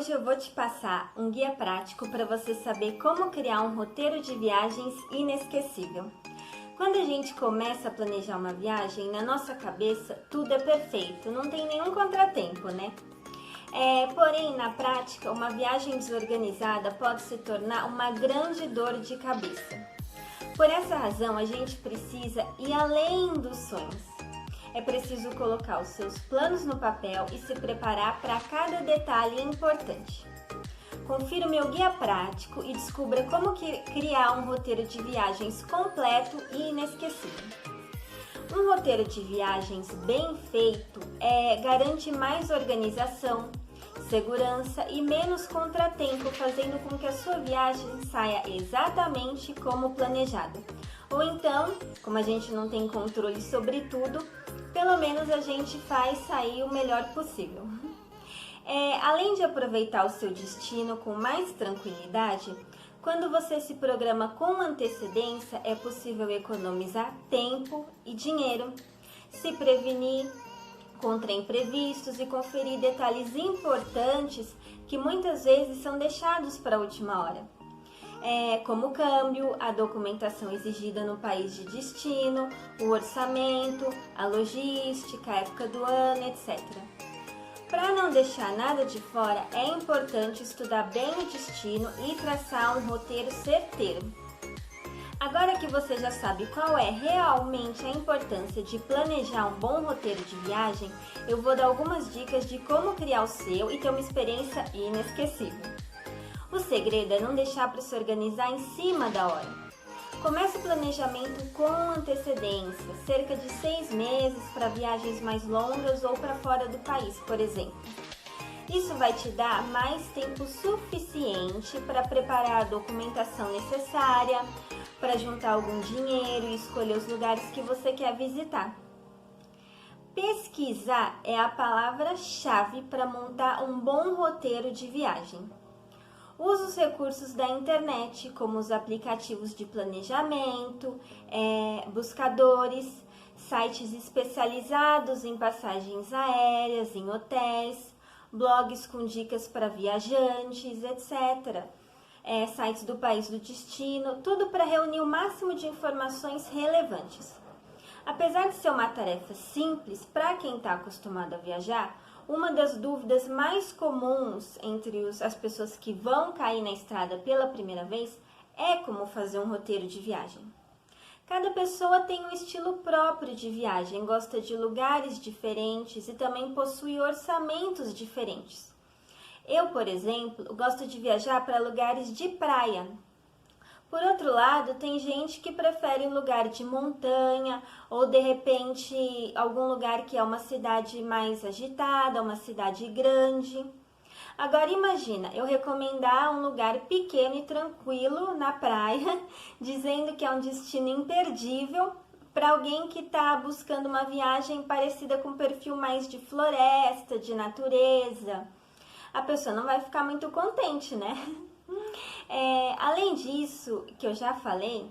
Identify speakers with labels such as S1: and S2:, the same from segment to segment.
S1: Hoje eu vou te passar um guia prático para você saber como criar um roteiro de viagens inesquecível. Quando a gente começa a planejar uma viagem, na nossa cabeça tudo é perfeito, não tem nenhum contratempo, né? Porém, na prática, uma viagem desorganizada pode se tornar uma grande dor de cabeça. Por essa razão, a gente precisa ir além dos sonhos. É preciso colocar os seus planos no papel e se preparar para cada detalhe importante. Confira o meu guia prático e descubra como criar um roteiro de viagens completo e inesquecível. Um roteiro de viagens bem feito garante mais organização, segurança e menos contratempo, fazendo com que a sua viagem saia exatamente como planejado. Ou então, como a gente não tem controle sobre tudo, pelo menos a gente faz sair o melhor possível. Além de aproveitar o seu destino com mais tranquilidade, quando você se programa com antecedência, é possível economizar tempo e dinheiro, se prevenir contra imprevistos e conferir detalhes importantes que muitas vezes são deixados para a última hora. Como o câmbio, a documentação exigida no país de destino, o orçamento, a logística, a época do ano, etc. Para não deixar nada de fora, é importante estudar bem o destino e traçar um roteiro certeiro. Agora que você já sabe qual é realmente a importância de planejar um bom roteiro de viagem, eu vou dar algumas dicas de como criar o seu e ter uma experiência inesquecível. O segredo é não deixar para se organizar em cima da hora. Comece o planejamento com antecedência, cerca de 6 meses para viagens mais longas ou para fora do país, por exemplo. Isso vai te dar mais tempo suficiente para preparar a documentação necessária, para juntar algum dinheiro e escolher os lugares que você quer visitar. Pesquisar é a palavra-chave para montar um bom roteiro de viagem. Use os recursos da internet, como os aplicativos de planejamento, buscadores, sites especializados em passagens aéreas, em hotéis, blogs com dicas para viajantes, etc. Sites do país do destino, tudo para reunir o máximo de informações relevantes. Apesar de ser uma tarefa simples para quem está acostumado a viajar, uma das dúvidas mais comuns entre as pessoas que vão cair na estrada pela primeira vez é como fazer um roteiro de viagem. Cada pessoa tem um estilo próprio de viagem, gosta de lugares diferentes e também possui orçamentos diferentes. Eu, por exemplo, gosto de viajar para lugares de praia. Por outro lado, tem gente que prefere um lugar de montanha ou, de repente, algum lugar que é uma cidade mais agitada, uma cidade grande. Agora, imagina, eu recomendar um lugar pequeno e tranquilo na praia, dizendo que é um destino imperdível para alguém que está buscando uma viagem parecida com um perfil mais de floresta, de natureza. A pessoa não vai ficar muito contente, né? Além disso, que eu já falei,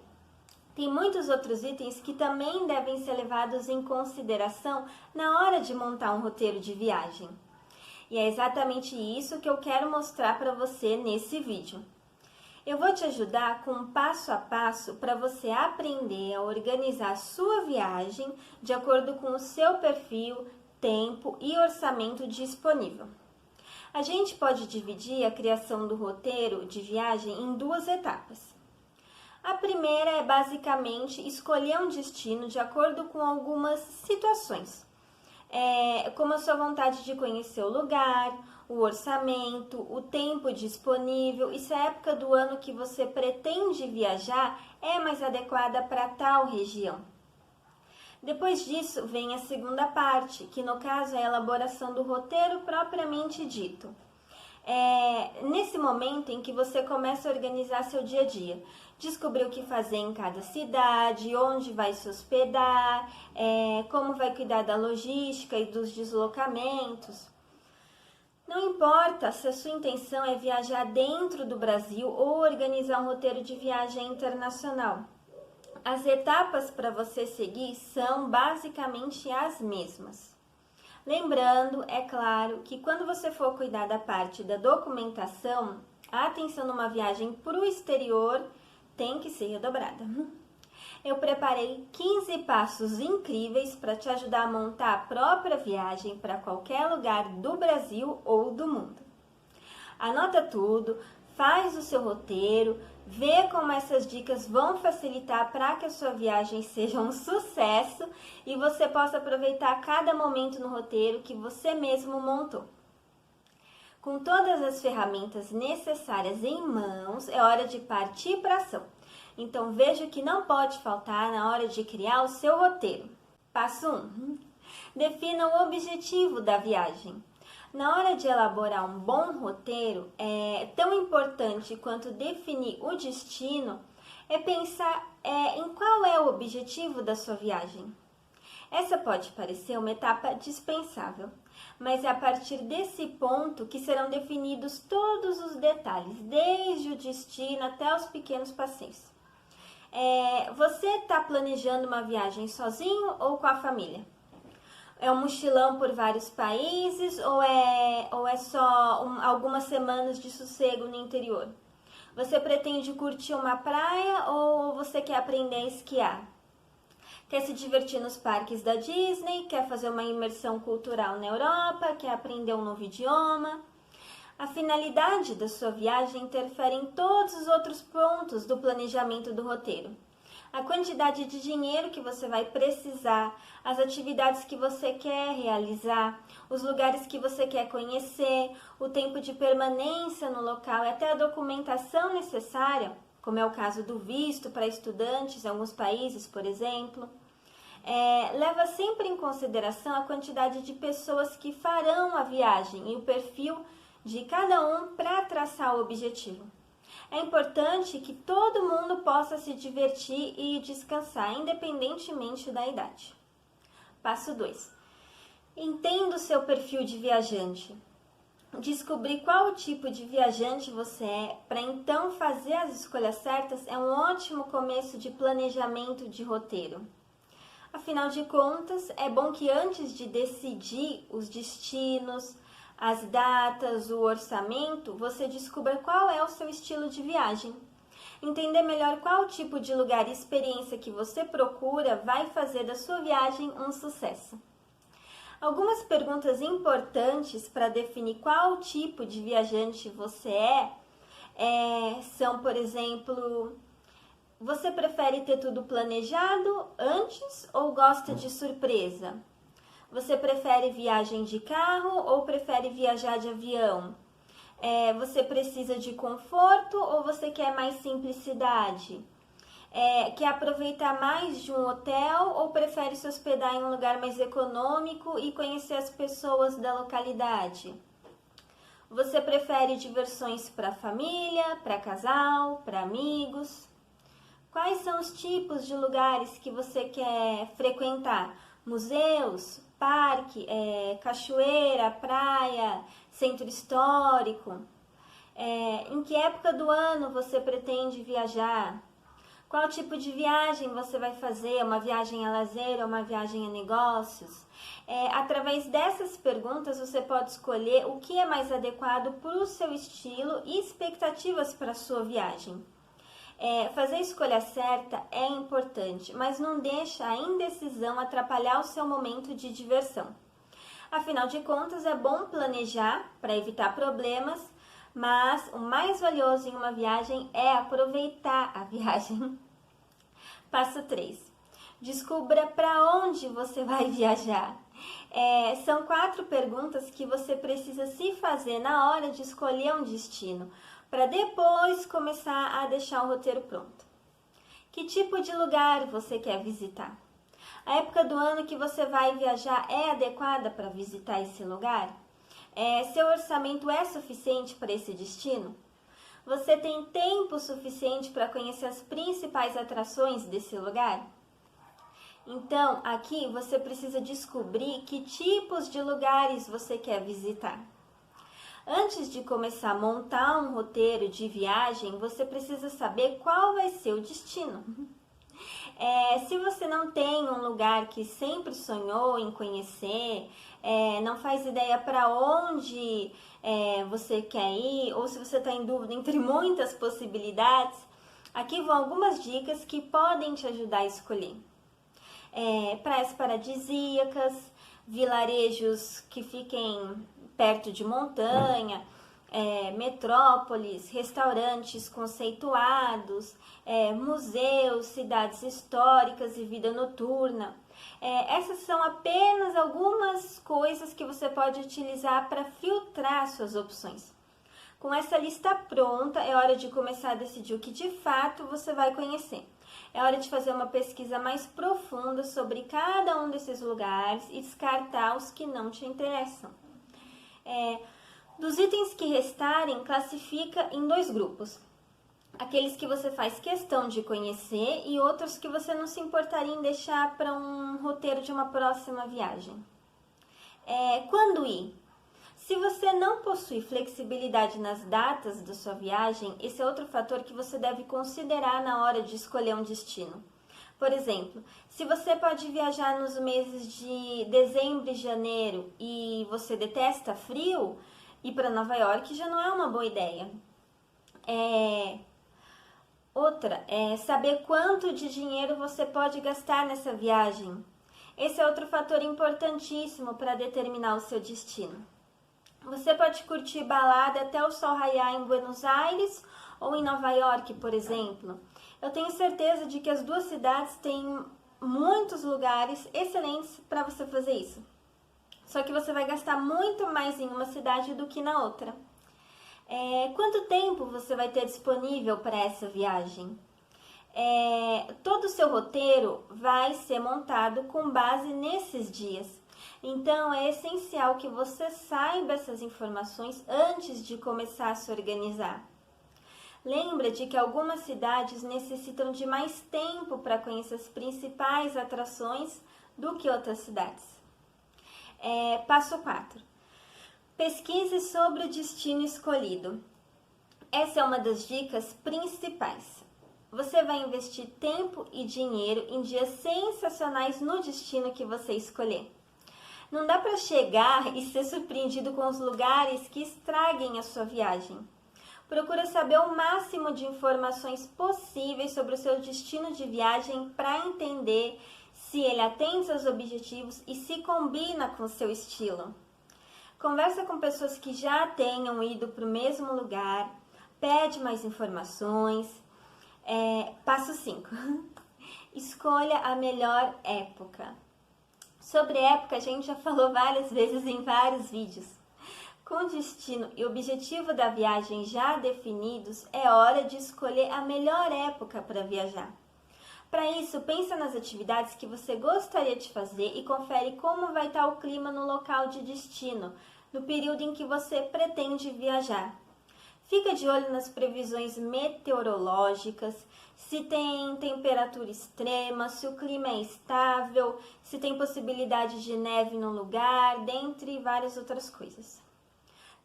S1: tem muitos outros itens que também devem ser levados em consideração na hora de montar um roteiro de viagem. E é exatamente isso que eu quero mostrar para você nesse vídeo. Eu vou te ajudar com um passo a passo para você aprender a organizar a sua viagem de acordo com o seu perfil, tempo e orçamento disponível. A gente pode dividir a criação do roteiro de viagem em duas etapas. A primeira é basicamente escolher um destino de acordo com algumas situações, como a sua vontade de conhecer o lugar, o orçamento, o tempo disponível e se a época do ano que você pretende viajar é mais adequada para tal região. Depois disso, vem a segunda parte, que no caso é a elaboração do roteiro propriamente dito. Nesse momento em que você começa a organizar seu dia a dia, descobrir o que fazer em cada cidade, onde vai se hospedar, como vai cuidar da logística e dos deslocamentos. Não importa se a sua intenção é viajar dentro do Brasil ou organizar um roteiro de viagem internacional. As etapas para você seguir são basicamente as mesmas. Lembrando, é claro, que quando você for cuidar da parte da documentação, a atenção numa viagem para o exterior tem que ser redobrada. Eu preparei 15 passos incríveis para te ajudar a montar a própria viagem para qualquer lugar do Brasil ou do mundo. Anota tudo, faz o seu roteiro, vê como essas dicas vão facilitar para que a sua viagem seja um sucesso e você possa aproveitar cada momento no roteiro que você mesmo montou. Com todas as ferramentas necessárias em mãos, é hora de partir para a ação. Então veja o que não pode faltar na hora de criar o seu roteiro. Passo 1. Defina o objetivo da viagem. Na hora de elaborar um bom roteiro, tão importante quanto definir o destino é pensar em qual é o objetivo da sua viagem. Essa pode parecer uma etapa dispensável, mas é a partir desse ponto que serão definidos todos os detalhes, desde o destino até os pequenos passeios. Você está planejando uma viagem sozinho ou com a família? É um mochilão por vários países ou é só algumas semanas de sossego no interior? Você pretende curtir uma praia ou você quer aprender a esquiar? Quer se divertir nos parques da Disney? Quer fazer uma imersão cultural na Europa? Quer aprender um novo idioma? A finalidade da sua viagem interfere em todos os outros pontos do planejamento do roteiro. A quantidade de dinheiro que você vai precisar, as atividades que você quer realizar, os lugares que você quer conhecer, o tempo de permanência no local e até a documentação necessária, como é o caso do visto para estudantes em alguns países, por exemplo. Leva sempre em consideração a quantidade de pessoas que farão a viagem e o perfil de cada um para traçar o objetivo. É importante que todo mundo possa se divertir e descansar, independentemente da idade. Passo 2. Entenda o seu perfil de viajante. Descobrir qual tipo de viajante você é, para então fazer as escolhas certas, é um ótimo começo de planejamento de roteiro. Afinal de contas, é bom que antes de decidir os destinos, as datas, o orçamento, você descubra qual é o seu estilo de viagem. Entender melhor qual tipo de lugar e experiência que você procura vai fazer da sua viagem um sucesso. Algumas perguntas importantes para definir qual tipo de viajante você são, por exemplo, você prefere ter tudo planejado antes ou gosta de surpresa? Você prefere viagem de carro ou prefere viajar de avião? Você precisa de conforto ou você quer mais simplicidade? Quer aproveitar mais de um hotel ou prefere se hospedar em um lugar mais econômico e conhecer as pessoas da localidade? Você prefere diversões para família, para casal, para amigos? Quais são os tipos de lugares que você quer frequentar? Museus, parque, cachoeira, praia, centro histórico? Em que época do ano você pretende viajar? Qual tipo de viagem você vai fazer? Uma viagem a lazer ou uma viagem a negócios? Através dessas perguntas você pode escolher o que é mais adequado para o seu estilo e expectativas para a sua viagem. Fazer a escolha certa é importante, mas não deixa a indecisão atrapalhar o seu momento de diversão. Afinal de contas, é bom planejar para evitar problemas, mas o mais valioso em uma viagem é aproveitar a viagem. Passo 3. Descubra para onde você vai viajar. São 4 perguntas que você precisa se fazer na hora de escolher um destino, para depois começar a deixar o roteiro pronto. Que tipo de lugar você quer visitar? A época do ano que você vai viajar é adequada para visitar esse lugar? Seu orçamento é suficiente para esse destino? Você tem tempo suficiente para conhecer as principais atrações desse lugar? Então, aqui você precisa descobrir que tipos de lugares você quer visitar. Antes de começar a montar um roteiro de viagem, você precisa saber qual vai ser o destino. Se você não tem um lugar que sempre sonhou em conhecer, não faz ideia para onde você quer ir, ou se você está em dúvida entre muitas possibilidades, aqui vão algumas dicas que podem te ajudar a escolher. Praias paradisíacas, vilarejos que fiquem perto de montanha, metrópoles, restaurantes conceituados, museus, cidades históricas e vida noturna. Essas são apenas algumas coisas que você pode utilizar para filtrar suas opções. Com essa lista pronta, é hora de começar a decidir o que de fato você vai conhecer. É hora de fazer uma pesquisa mais profunda sobre cada um desses lugares e descartar os que não te interessam. Dos itens que restarem, classifica em 2 grupos. Aqueles que você faz questão de conhecer e outros que você não se importaria em deixar para um roteiro de uma próxima viagem. Quando ir? Se você não possui flexibilidade nas datas da sua viagem, esse é outro fator que você deve considerar na hora de escolher um destino. Por exemplo, se você pode viajar nos meses de dezembro e janeiro e você detesta frio, ir para Nova York já não é uma boa ideia. Outra é saber quanto de dinheiro você pode gastar nessa viagem. Esse é outro fator importantíssimo para determinar o seu destino. Você pode curtir balada até o sol raiar em Buenos Aires ou em Nova York, por exemplo. Eu tenho certeza de que as 2 cidades têm muitos lugares excelentes para você fazer isso. Só que você vai gastar muito mais em uma cidade do que na outra. Quanto tempo você vai ter disponível para essa viagem? Todo o seu roteiro vai ser montado com base nesses dias. Então, é essencial que você saiba essas informações antes de começar a se organizar. Lembra de que algumas cidades necessitam de mais tempo para conhecer as principais atrações do que outras cidades. Passo 4. Pesquise sobre o destino escolhido. Essa é uma das dicas principais. Você vai investir tempo e dinheiro em dias sensacionais no destino que você escolher. Não dá para chegar e ser surpreendido com os lugares que estraguem a sua viagem. Procura saber o máximo de informações possíveis sobre o seu destino de viagem para entender se ele atende seus objetivos e se combina com o seu estilo. Conversa com pessoas que já tenham ido para o mesmo lugar, pede mais informações. Passo 5. Escolha a melhor época. Sobre época, a gente já falou várias vezes em vários vídeos. Com o destino e objetivo da viagem já definidos, é hora de escolher a melhor época para viajar. Para isso, pensa nas atividades que você gostaria de fazer e confere como vai estar o clima no local de destino, no período em que você pretende viajar. Fica de olho nas previsões meteorológicas, se tem temperatura extrema, se o clima é estável, se tem possibilidade de neve no lugar, dentre várias outras coisas.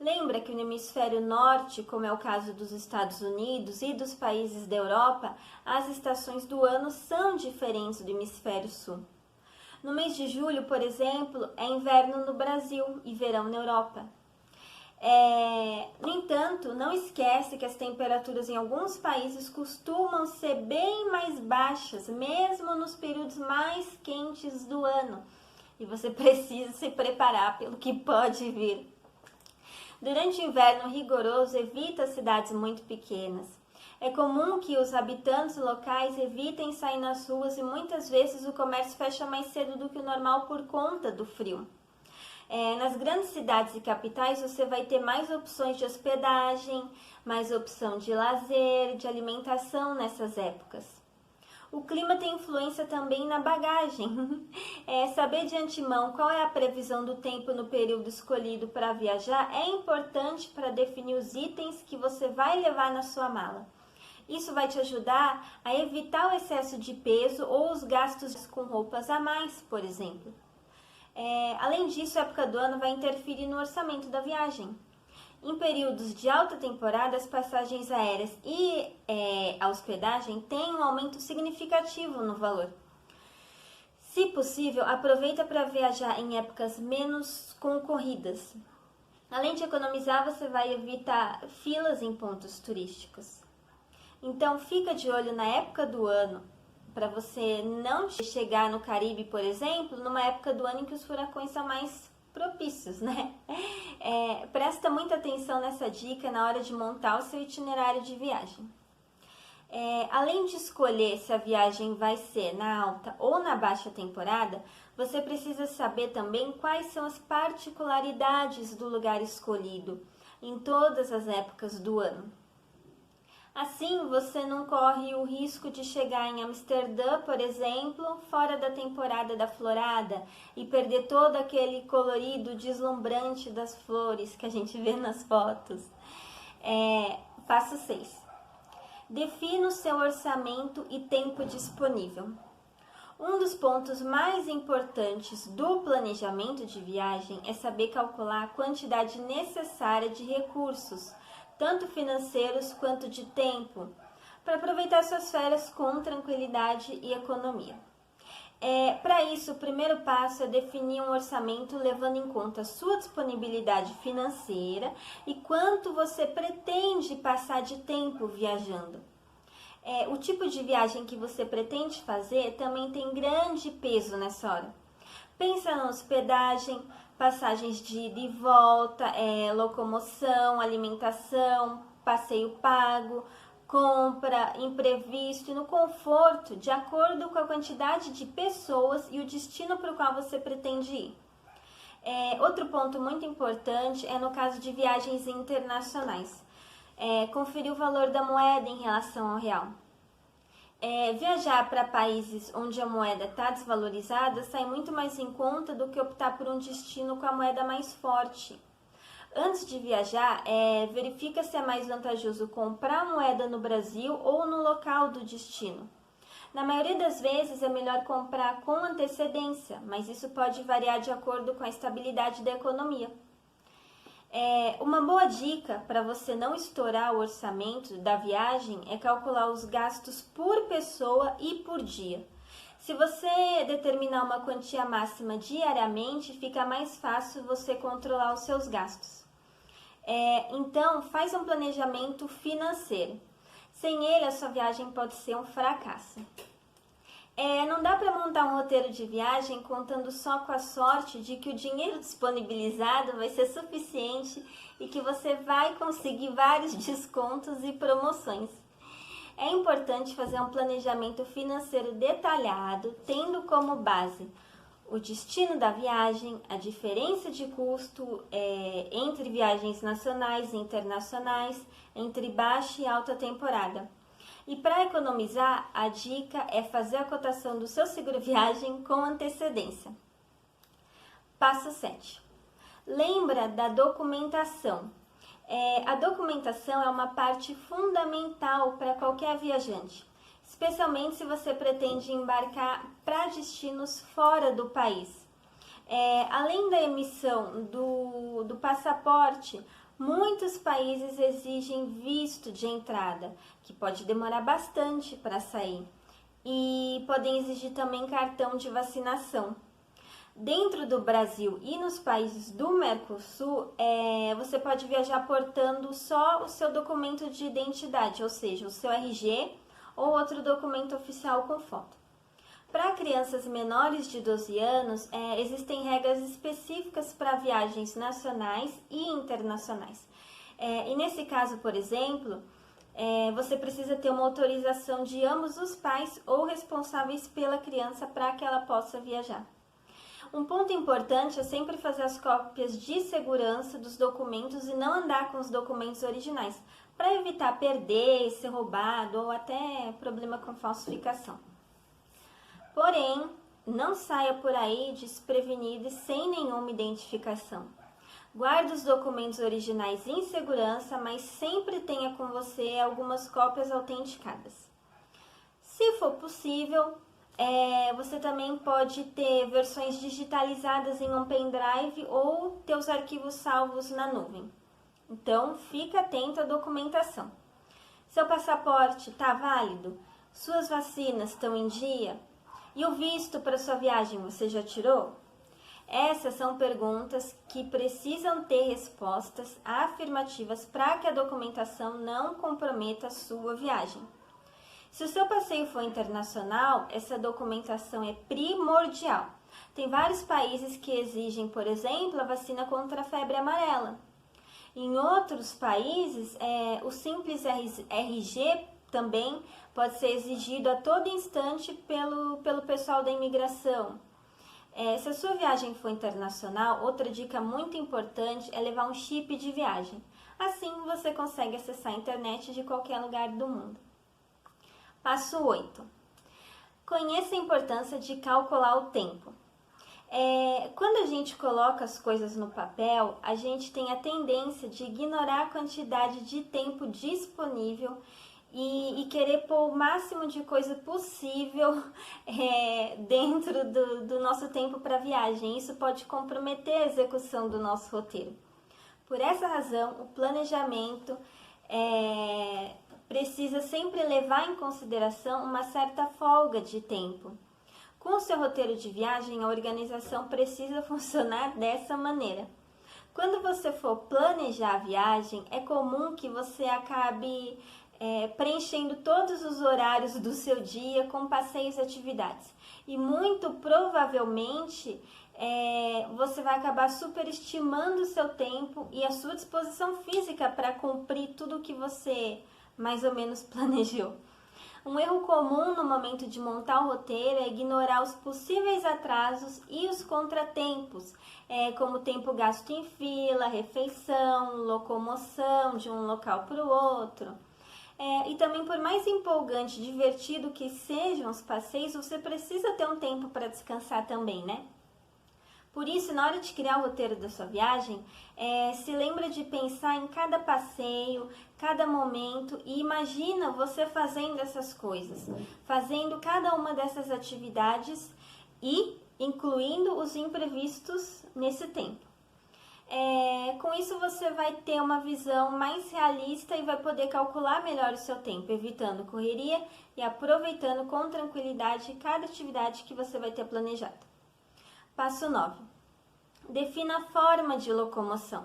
S1: Lembra que no hemisfério norte, como é o caso dos Estados Unidos e dos países da Europa, as estações do ano são diferentes do hemisfério sul. No mês de julho, por exemplo, é inverno no Brasil e verão na Europa. No entanto, não esquece que as temperaturas em alguns países costumam ser bem mais baixas, mesmo nos períodos mais quentes do ano. E você precisa se preparar pelo que pode vir. Durante o inverno rigoroso, evita cidades muito pequenas. É comum que os habitantes locais evitem sair nas ruas e muitas vezes o comércio fecha mais cedo do que o normal por conta do frio. Nas grandes cidades e capitais você vai ter mais opções de hospedagem, mais opção de lazer, de alimentação nessas épocas. O clima tem influência também na bagagem. Saber de antemão qual é a previsão do tempo no período escolhido para viajar é importante para definir os itens que você vai levar na sua mala. Isso vai te ajudar a evitar o excesso de peso ou os gastos com roupas a mais, por exemplo. Além disso, a época do ano vai interferir no orçamento da viagem. Em períodos de alta temporada, as passagens aéreas e a hospedagem têm um aumento significativo no valor. Se possível, aproveita para viajar em épocas menos concorridas. Além de economizar, você vai evitar filas em pontos turísticos. Então, fica de olho na época do ano, para você não chegar no Caribe, por exemplo, numa época do ano em que os furacões são mais propícios, né? Presta muita atenção nessa dica na hora de montar o seu itinerário de viagem. Além de escolher se a viagem vai ser na alta ou na baixa temporada, você precisa saber também quais são as particularidades do lugar escolhido em todas as épocas do ano. Assim, você não corre o risco de chegar em Amsterdã, por exemplo, fora da temporada da florada e perder todo aquele colorido deslumbrante das flores que a gente vê nas fotos. Passo 6. Defina o seu orçamento e tempo disponível. Um dos pontos mais importantes do planejamento de viagem é saber calcular a quantidade necessária de recursos, tanto financeiros quanto de tempo, para aproveitar suas férias com tranquilidade e economia. Para isso, o primeiro passo é definir um orçamento levando em conta a sua disponibilidade financeira e quanto você pretende passar de tempo viajando. O tipo de viagem que você pretende fazer também tem grande peso nessa hora. Pensa na hospedagem, passagens de ida e volta, locomoção, alimentação, passeio pago, compra, imprevisto e no conforto, de acordo com a quantidade de pessoas e o destino para o qual você pretende ir. Outro ponto muito importante é no caso de viagens internacionais. Conferir o valor da moeda em relação ao real. Viajar para países onde a moeda está desvalorizada sai muito mais em conta do que optar por um destino com a moeda mais forte. Antes de viajar, verifica se é mais vantajoso comprar a moeda no Brasil ou no local do destino. Na maioria das vezes é melhor comprar com antecedência, mas isso pode variar de acordo com a estabilidade da economia. Uma boa dica para você não estourar o orçamento da viagem é calcular os gastos por pessoa e por dia. Se você determinar uma quantia máxima diariamente, fica mais fácil você controlar os seus gastos. Então, faz um planejamento financeiro. Sem ele, a sua viagem pode ser um fracasso. Não dá para montar um roteiro de viagem contando só com a sorte de que o dinheiro disponibilizado vai ser suficiente e que você vai conseguir vários descontos e promoções. É importante fazer um planejamento financeiro detalhado, tendo como base o destino da viagem, a diferença de custo entre viagens nacionais e internacionais, entre baixa e alta temporada. E para economizar, a dica é fazer a cotação do seu seguro viagem com antecedência. Passo 7. Lembra da documentação. A documentação é uma parte fundamental para qualquer viajante, especialmente se você pretende embarcar para destinos fora do país. Além da emissão do passaporte, muitos países exigem visto de entrada, que pode demorar bastante para sair, e podem exigir também cartão de vacinação. Dentro do Brasil e nos países do Mercosul, você pode viajar portando só o seu documento de identidade, ou seja, o seu RG ou outro documento oficial com foto. Para crianças menores de 12 anos, existem regras específicas para viagens nacionais e internacionais. E nesse caso, por exemplo, você precisa ter uma autorização de ambos os pais ou responsáveis pela criança para que ela possa viajar. Um ponto importante é sempre fazer as cópias de segurança dos documentos e não andar com os documentos originais, para evitar perder, ser roubado ou até problema com falsificação. Porém, não saia por aí desprevenido e sem nenhuma identificação. Guarde os documentos originais em segurança, mas sempre tenha com você algumas cópias autenticadas. Se for possível, você também pode ter versões digitalizadas em um pendrive ou ter os arquivos salvos na nuvem. Então, fica atento à documentação. Seu passaporte está válido? Suas vacinas estão em dia? E o visto para sua viagem você já tirou? Essas são perguntas que precisam ter respostas afirmativas para que a documentação não comprometa a sua viagem. Se o seu passeio for internacional, essa documentação é primordial. Tem vários países que exigem, por exemplo, a vacina contra a febre amarela. Em outros países, o simples RG também pode ser exigido a todo instante pelo pessoal da imigração. Se a sua viagem for internacional, outra dica muito importante é levar um chip de viagem. Assim você consegue acessar a internet de qualquer lugar do mundo. Passo 8. Conheça a importância de calcular o tempo. Quando a gente coloca as coisas no papel, a gente tem a tendência de ignorar a quantidade de tempo disponível e querer pôr o máximo de coisa possível dentro do nosso tempo para viagem. Isso pode comprometer a execução do nosso roteiro. Por essa razão, o planejamento precisa sempre levar em consideração uma certa folga de tempo. Com o seu roteiro de viagem, a organização precisa funcionar dessa maneira. Quando você for planejar a viagem, é comum que você acabe preenchendo todos os horários do seu dia com passeios e atividades. E muito provavelmente você vai acabar superestimando o seu tempo e a sua disposição física para cumprir tudo o que você mais ou menos planejou. Um erro comum no momento de montar o roteiro é ignorar os possíveis atrasos e os contratempos, como tempo gasto em fila, refeição, locomoção de um local para o outro. E também, por mais empolgante e divertido que sejam os passeios, você precisa ter um tempo para descansar também, né? Por isso, na hora de criar o roteiro da sua viagem, se lembra de pensar em cada passeio, cada momento e imagina você fazendo essas coisas, fazendo cada uma dessas atividades e incluindo os imprevistos nesse tempo. Com isso você vai ter uma visão mais realista e vai poder calcular melhor o seu tempo, evitando correria e aproveitando com tranquilidade cada atividade que você vai ter planejado. Passo 9. Defina a forma de locomoção.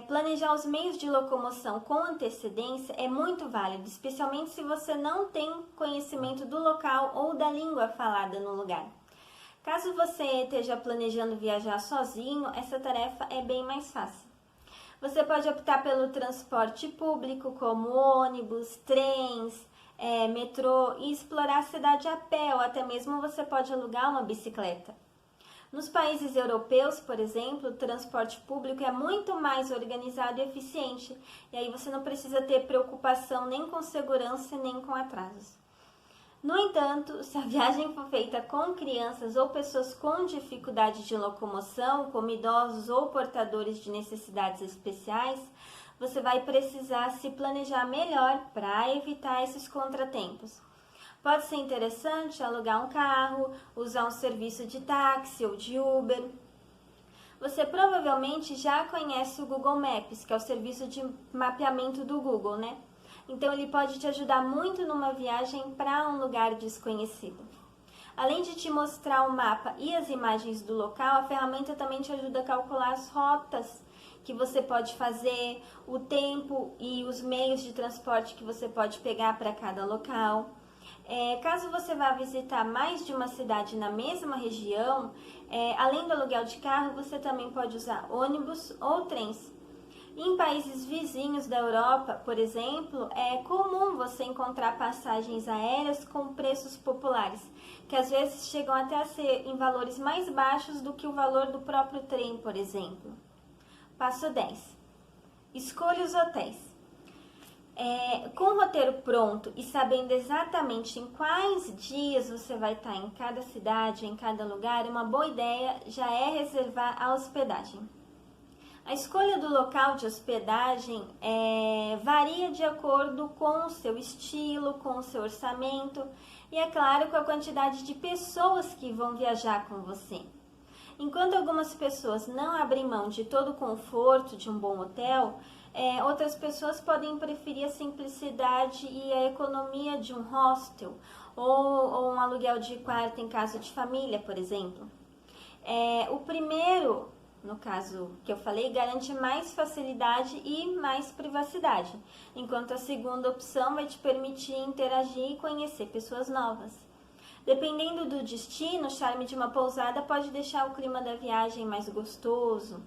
S1: Planejar os meios de locomoção com antecedência é muito válido, especialmente se você não tem conhecimento do local ou da língua falada no lugar. Caso você esteja planejando viajar sozinho, essa tarefa é bem mais fácil. Você pode optar pelo transporte público, como ônibus, trens, metrô, e explorar a cidade a pé, ou até mesmo você pode alugar uma bicicleta. Nos países europeus, por exemplo, o transporte público é muito mais organizado e eficiente, e aí você não precisa ter preocupação nem com segurança nem com atrasos. No entanto, se a viagem for feita com crianças ou pessoas com dificuldade de locomoção, como idosos ou portadores de necessidades especiais, você vai precisar se planejar melhor para evitar esses contratempos. Pode ser interessante alugar um carro, usar um serviço de táxi ou de Uber. Você provavelmente já conhece o Google Maps, que é o serviço de mapeamento do Google, né? Então ele pode te ajudar muito numa viagem para um lugar desconhecido. Além de te mostrar o mapa e as imagens do local, a ferramenta também te ajuda a calcular as rotas que você pode fazer, o tempo e os meios de transporte que você pode pegar para cada local. Caso você vá visitar mais de uma cidade na mesma região, além do aluguel de carro, você também pode usar ônibus ou trens. Em países vizinhos da Europa, por exemplo, é comum você encontrar passagens aéreas com preços populares, que às vezes chegam até a ser em valores mais baixos do que o valor do próprio trem, por exemplo. Passo 10. Escolha os hotéis. Com o roteiro pronto e sabendo exatamente em quais dias você vai estar em cada cidade, em cada lugar, uma boa ideia já é reservar a hospedagem. A escolha do local de hospedagem varia de acordo com o seu estilo, com o seu orçamento e, é claro, com a quantidade de pessoas que vão viajar com você. Enquanto algumas pessoas não abrem mão de todo o conforto de um bom hotel, outras pessoas podem preferir a simplicidade e a economia de um hostel ou um aluguel de quarto em casa de família, por exemplo. O primeiro, no caso que eu falei, garante mais facilidade e mais privacidade, enquanto a segunda opção vai te permitir interagir e conhecer pessoas novas. Dependendo do destino, o charme de uma pousada pode deixar o clima da viagem mais gostoso.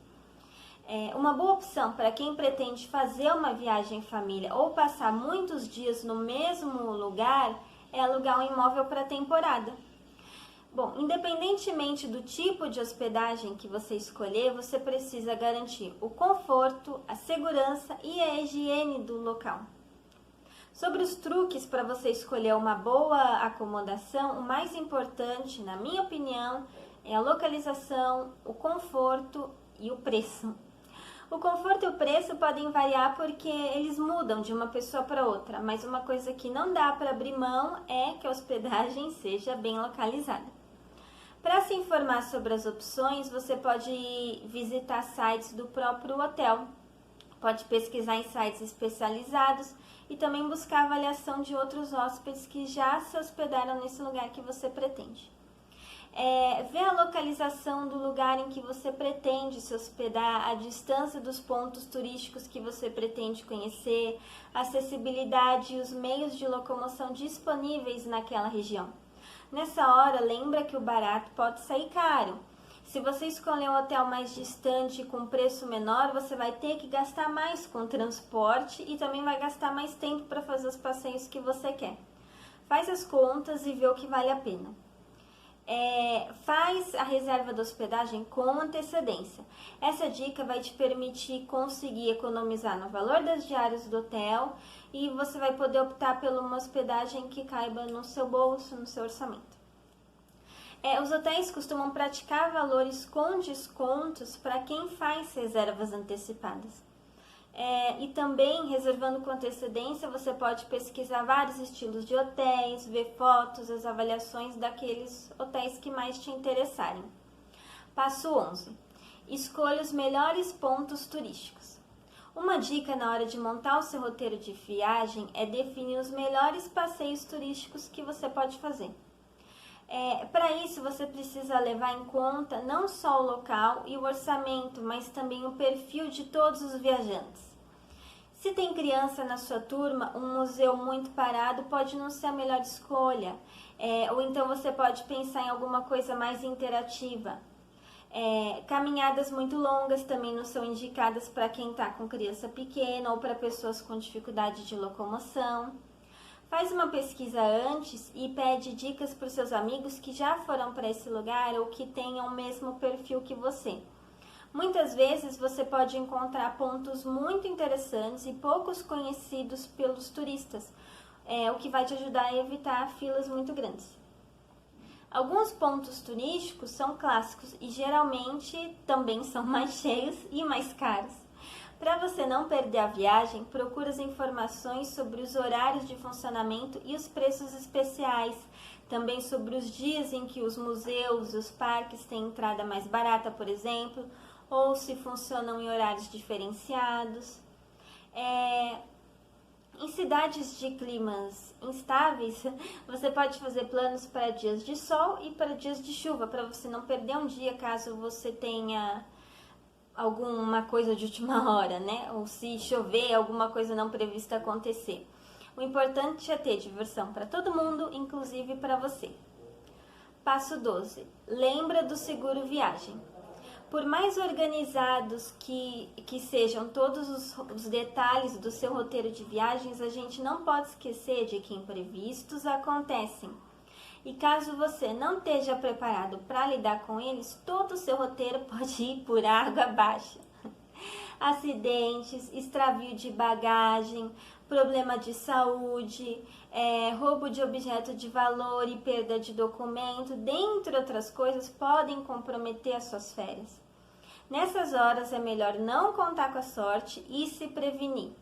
S1: Uma boa opção para quem pretende fazer uma viagem em família ou passar muitos dias no mesmo lugar é alugar um imóvel para temporada. Bom, independentemente do tipo de hospedagem que você escolher, você precisa garantir o conforto, a segurança e a higiene do local. Sobre os truques para você escolher uma boa acomodação, o mais importante, na minha opinião, é a localização, o conforto e o preço. O conforto e o preço podem variar porque eles mudam de uma pessoa para outra, mas uma coisa que não dá para abrir mão é que a hospedagem seja bem localizada. Para se informar sobre as opções, você pode visitar sites do próprio hotel, pode pesquisar em sites especializados e também buscar a avaliação de outros hóspedes que já se hospedaram nesse lugar que você pretende. Ver a localização do lugar em que você pretende se hospedar, a distância dos pontos turísticos que você pretende conhecer, a acessibilidade e os meios de locomoção disponíveis naquela região. Nessa hora, lembra que o barato pode sair caro. Se você escolher um hotel mais distante e com preço menor, você vai ter que gastar mais com transporte e também vai gastar mais tempo para fazer os passeios que você quer. Faz as contas e vê o que vale a pena. Faz a reserva da hospedagem com antecedência. Essa dica vai te permitir conseguir economizar no valor das diárias do hotel e você vai poder optar por uma hospedagem que caiba no seu bolso, no seu orçamento. Os hotéis costumam praticar valores com descontos para quem faz reservas antecipadas. E também, reservando com antecedência, você pode pesquisar vários estilos de hotéis, ver fotos, as avaliações daqueles hotéis que mais te interessarem. Passo 11. Escolha os melhores pontos turísticos. Uma dica na hora de montar o seu roteiro de viagem é definir os melhores passeios turísticos que você pode fazer. Para isso, você precisa levar em conta não só o local e o orçamento, mas também o perfil de todos os viajantes. Se tem criança na sua turma, um museu muito parado pode não ser a melhor escolha, ou então você pode pensar em alguma coisa mais interativa. Caminhadas muito longas também não são indicadas para quem está com criança pequena ou para pessoas com dificuldade de locomoção. Faz uma pesquisa antes e pede dicas para os seus amigos que já foram para esse lugar ou que tenham o mesmo perfil que você. Muitas vezes você pode encontrar pontos muito interessantes e poucos conhecidos pelos turistas, o que vai te ajudar a evitar filas muito grandes. Alguns pontos turísticos são clássicos e geralmente também são mais cheios e mais caros. Para você não perder a viagem, procure as informações sobre os horários de funcionamento e os preços especiais, também sobre os dias em que os museus e os parques têm entrada mais barata, por exemplo, ou se funcionam em horários diferenciados. Em cidades de climas instáveis, você pode fazer planos para dias de sol e para dias de chuva, para você não perder um dia caso você tenha alguma coisa de última hora, né? Ou se chover, alguma coisa não prevista acontecer. O importante é ter diversão para todo mundo, inclusive para você. Passo 12. Lembra do seguro viagem. Por mais organizados que sejam todos os detalhes do seu roteiro de viagens, a gente não pode esquecer de que imprevistos acontecem. E caso você não esteja preparado para lidar com eles, todo o seu roteiro pode ir por água abaixo. Acidentes, extravio de bagagem, problema de saúde, roubo de objeto de valor e perda de documento, dentre outras coisas, podem comprometer as suas férias. Nessas horas é melhor não contar com a sorte e se prevenir.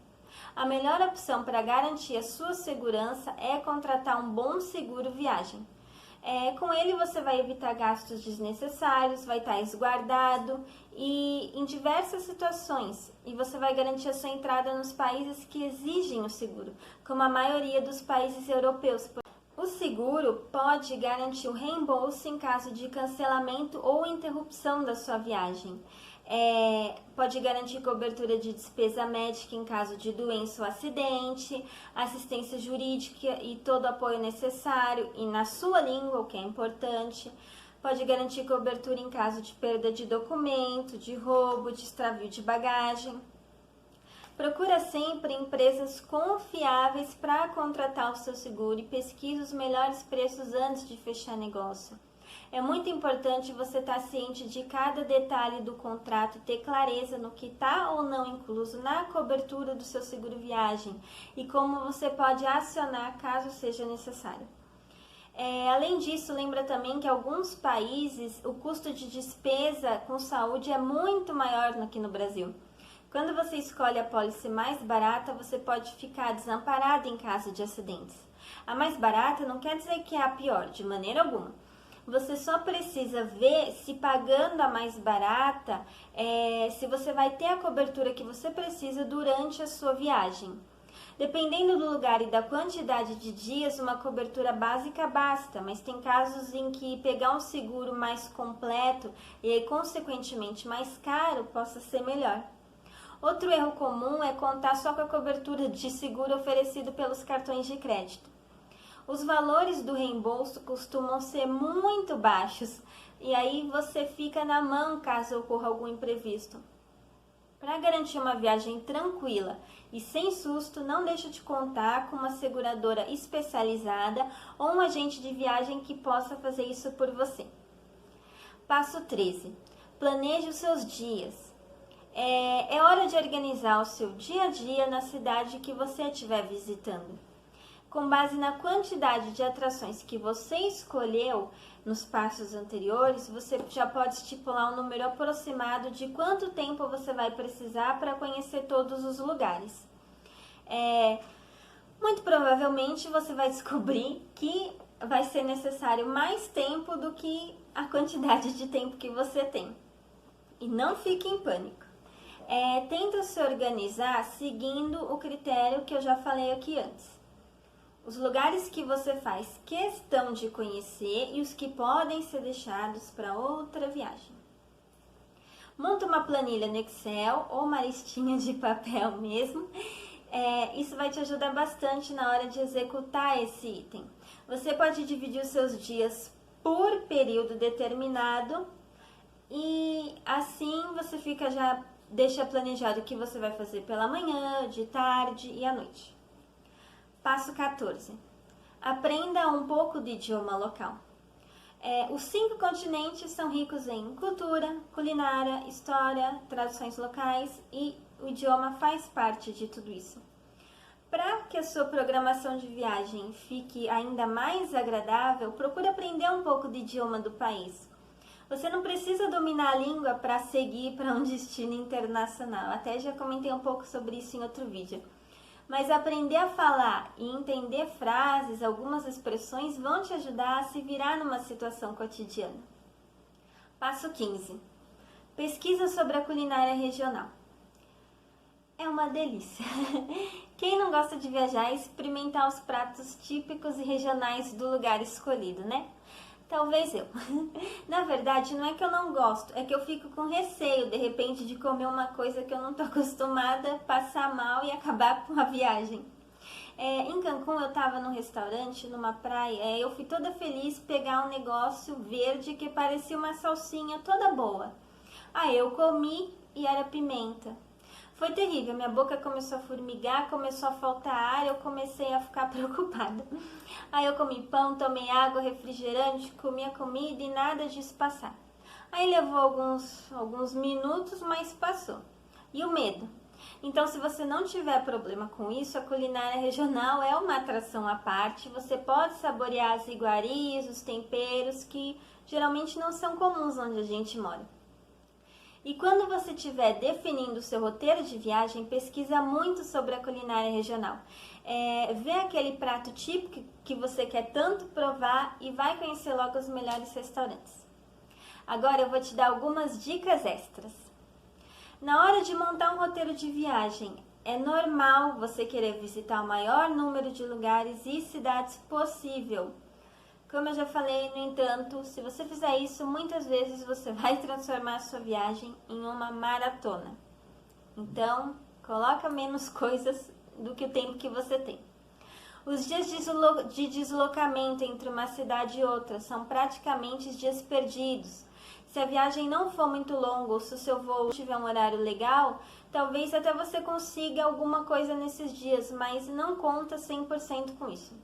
S1: A melhor opção para garantir a sua segurança é contratar um bom seguro viagem. Com ele você vai evitar gastos desnecessários, vai estar resguardado e em diversas situações. E você vai garantir a sua entrada nos países que exigem o seguro, como a maioria dos países europeus. O seguro pode garantir o reembolso em caso de cancelamento ou interrupção da sua viagem. Pode garantir cobertura de despesa médica em caso de doença ou acidente, assistência jurídica e todo o apoio necessário e na sua língua, o que é importante. Pode garantir cobertura em caso de perda de documento, de roubo, de extravio de bagagem. Procura sempre empresas confiáveis para contratar o seu seguro e pesquise os melhores preços antes de fechar negócio. É muito importante você estar ciente de cada detalhe do contrato, ter clareza no que está ou não incluso na cobertura do seu seguro viagem e como você pode acionar caso seja necessário. Além disso, lembra também que em alguns países o custo de despesa com saúde é muito maior do que no Brasil. Quando você escolhe a pólice mais barata, você pode ficar desamparado em caso de acidentes. A mais barata não quer dizer que é a pior, de maneira alguma. Você só precisa ver se pagando a mais barata, se você vai ter a cobertura que você precisa durante a sua viagem. Dependendo do lugar e da quantidade de dias, uma cobertura básica basta, mas tem casos em que pegar um seguro mais completo e, consequentemente, mais caro possa ser melhor. Outro erro comum é contar só com a cobertura de seguro oferecido pelos cartões de crédito. Os valores do reembolso costumam ser muito baixos e aí você fica na mão caso ocorra algum imprevisto. Para garantir uma viagem tranquila e sem susto, não deixe de contar com uma seguradora especializada ou um agente de viagem que possa fazer isso por você. Passo 13. Planeje os seus dias. É hora de organizar o seu dia a dia na cidade que você estiver visitando. Com base na quantidade de atrações que você escolheu nos passos anteriores, você já pode estipular um número aproximado de quanto tempo você vai precisar para conhecer todos os lugares. Muito provavelmente você vai descobrir que vai ser necessário mais tempo do que a quantidade de tempo que você tem. E não fique em pânico. Tenta se organizar seguindo o critério que eu já falei aqui antes. Os lugares que você faz questão de conhecer e os que podem ser deixados para outra viagem. Monta uma planilha no Excel ou uma listinha de papel mesmo. Isso vai te ajudar bastante na hora de executar esse item. Você pode dividir os seus dias por período determinado e assim você deixa planejado o que você vai fazer pela manhã, de tarde e à noite. Passo 14. Aprenda um pouco de idioma local. Os 5 continentes são ricos em cultura, culinária, história, tradições locais e o idioma faz parte de tudo isso. Para que a sua programação de viagem fique ainda mais agradável, procure aprender um pouco de idioma do país. Você não precisa dominar a língua para seguir para um destino internacional. Até já comentei um pouco sobre isso em outro vídeo. Mas aprender a falar e entender frases, algumas expressões vão te ajudar a se virar numa situação cotidiana. Passo 15. Pesquisa sobre a culinária regional. É uma delícia. Quem não gosta de viajar e experimentar os pratos típicos e regionais do lugar escolhido, né? Talvez eu. Na verdade, não é que eu não gosto, é que eu fico com receio, de repente, de comer uma coisa que eu não tô acostumada, passar mal e acabar com a viagem. Em Cancún, eu tava num restaurante, numa praia, eu fui toda feliz pegar um negócio verde que parecia uma salsinha toda boa. Aí eu comi e era pimenta. Foi terrível, minha boca começou a formigar, começou a faltar ar, eu comecei a ficar preocupada. Aí eu comi pão, tomei água, refrigerante, comi a comida e nada disso passar. Aí levou alguns minutos, mas passou. E o medo? Então, se você não tiver problema com isso, a culinária regional é uma atração à parte. Você pode saborear as iguarias, os temperos, que geralmente não são comuns onde a gente mora. E quando você estiver definindo o seu roteiro de viagem, pesquisa muito sobre a culinária regional. Vê aquele prato típico que você quer tanto provar e vai conhecer logo os melhores restaurantes. Agora eu vou te dar algumas dicas extras. Na hora de montar um roteiro de viagem, é normal você querer visitar o maior número de lugares e cidades possível. Como eu já falei, no entanto, se você fizer isso, muitas vezes você vai transformar a sua viagem em uma maratona. Então, coloca menos coisas do que o tempo que você tem. Os dias de deslocamento entre uma cidade e outra são praticamente dias perdidos. Se a viagem não for muito longa ou se o seu voo tiver um horário legal, talvez até você consiga alguma coisa nesses dias, mas não conta 100% com isso.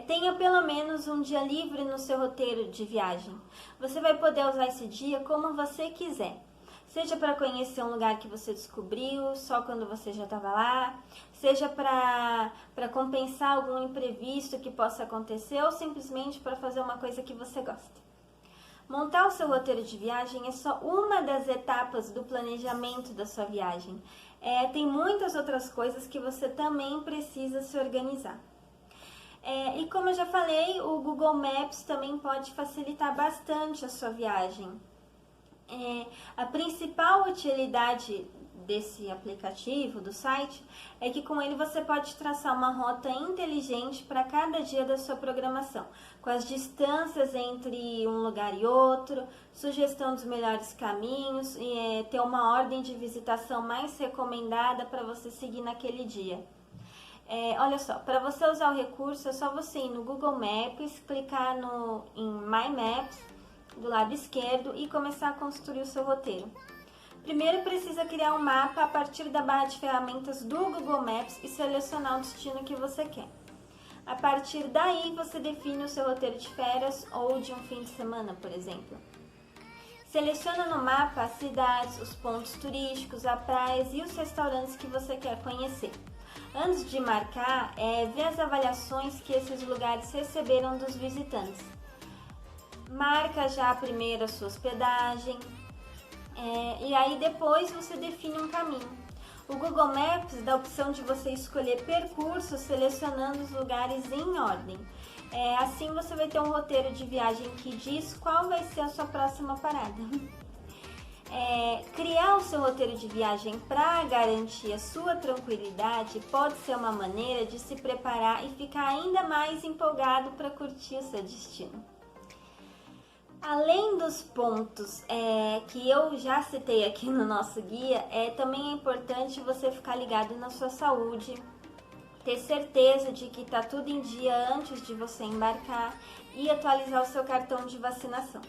S1: Tenha pelo menos um dia livre no seu roteiro de viagem. Você vai poder usar esse dia como você quiser. Seja para conhecer um lugar que você descobriu só quando você já estava lá, seja para compensar algum imprevisto que possa acontecer ou simplesmente para fazer uma coisa que você gosta. Montar o seu roteiro de viagem é só uma das etapas do planejamento da sua viagem. Tem muitas outras coisas que você também precisa se organizar. E como eu já falei, o Google Maps também pode facilitar bastante a sua viagem. A principal utilidade desse aplicativo, do site, é que com ele você pode traçar uma rota inteligente para cada dia da sua programação, com as distâncias entre um lugar e outro, sugestão dos melhores caminhos e ter uma ordem de visitação mais recomendada para você seguir naquele dia. Olha só, para você usar o recurso é só você ir no Google Maps, clicar em My Maps do lado esquerdo e começar a construir o seu roteiro. Primeiro precisa criar um mapa a partir da barra de ferramentas do Google Maps e selecionar o destino que você quer. A partir daí você define o seu roteiro de férias ou de um fim de semana, por exemplo. Seleciona no mapa as cidades, os pontos turísticos, as praias e os restaurantes que você quer conhecer. Antes de marcar, vê as avaliações que esses lugares receberam dos visitantes. Marca já primeiro a sua hospedagem e aí depois você define um caminho. O Google Maps dá a opção de você escolher percursos selecionando os lugares em ordem. Assim você vai ter um roteiro de viagem que diz qual vai ser a sua próxima parada. Criar o seu roteiro de viagem para garantir a sua tranquilidade pode ser uma maneira de se preparar e ficar ainda mais empolgado para curtir o seu destino. Além dos pontos que eu já citei aqui no nosso guia, também é importante você ficar ligado na sua saúde, ter certeza de que está tudo em dia antes de você embarcar e atualizar o seu cartão de vacinação.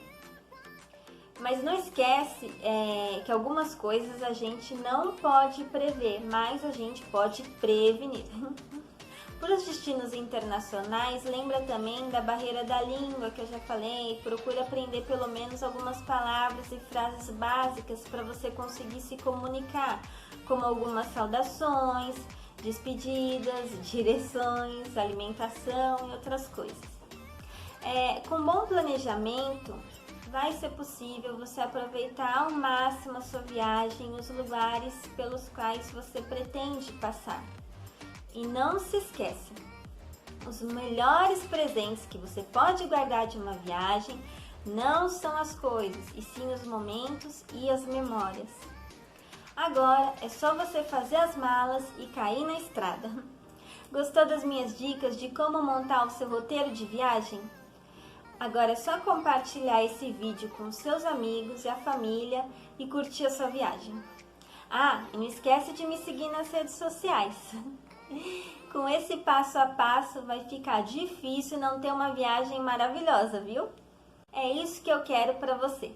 S1: Mas não esquece que algumas coisas a gente não pode prever, mas a gente pode prevenir. Para os destinos internacionais, lembra também da barreira da língua que eu já falei. Procura aprender pelo menos algumas palavras e frases básicas para você conseguir se comunicar, como algumas saudações, despedidas, direções, alimentação e outras coisas. Com bom planejamento, vai ser possível você aproveitar ao máximo a sua viagem e os lugares pelos quais você pretende passar. E não se esqueça, os melhores presentes que você pode guardar de uma viagem não são as coisas, e sim os momentos e as memórias. Agora é só você fazer as malas e cair na estrada. Gostou das minhas dicas de como montar o seu roteiro de viagem? Agora é só compartilhar esse vídeo com seus amigos e a família e curtir a sua viagem. E não esquece de me seguir nas redes sociais. Com esse passo a passo vai ficar difícil não ter uma viagem maravilhosa, viu? É isso que eu quero para você.